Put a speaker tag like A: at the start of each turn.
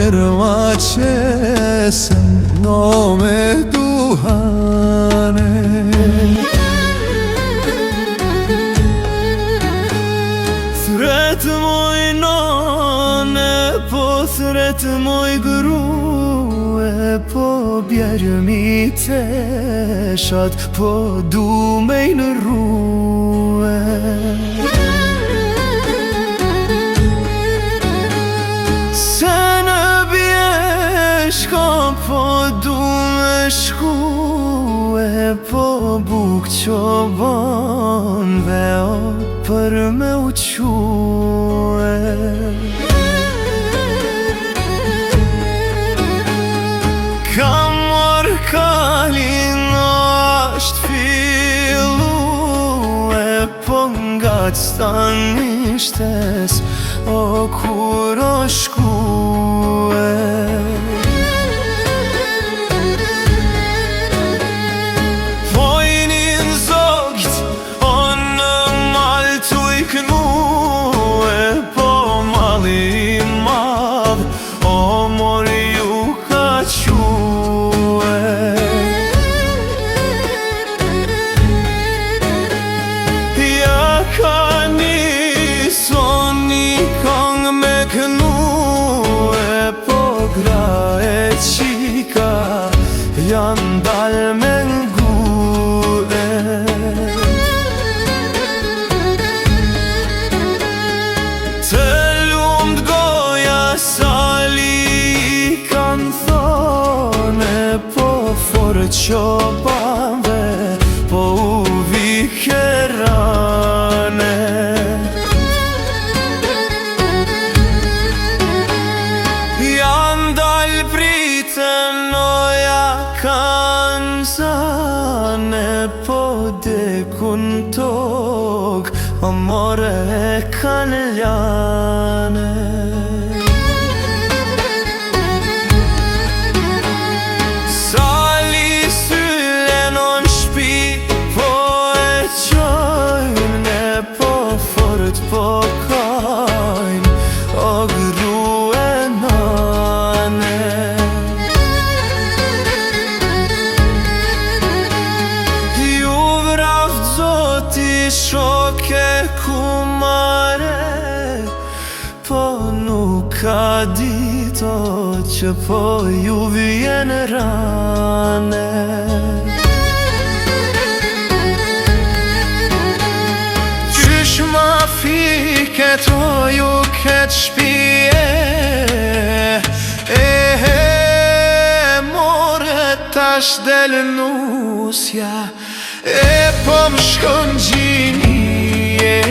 A: mirë ma qesën no me duhane. Thret moj nane, po thret moj grue, po bjerë mi teshat, po du me i në rue. Se në bjeshka, po du me shkue, po buk qobanve o për me u que. Kam marrë kalin ashtë fillu, po nga qëtan ishtes o kur o shkue. Vojnin zogjt o në mal tu i knue, po mali i madh o mori ju ka que. Ja ka nison një kong me knue, po gra e qika janë dal me ngue. Të lumt goja sali i kanë thone, po forë qobanve po u vikerane. Janë dal pritën oja kanë zane, po dekun tok amore kanë ljane. Sali sylenon shpi, po e qojnë, po fort po kajnë o grue nane. Ju vraft zoti shoke kumare, po nuk ka dito që po ju vjen rane. Qysh ma fiket o ju ket shpije, more tash del nusja, po më shkon gjinje.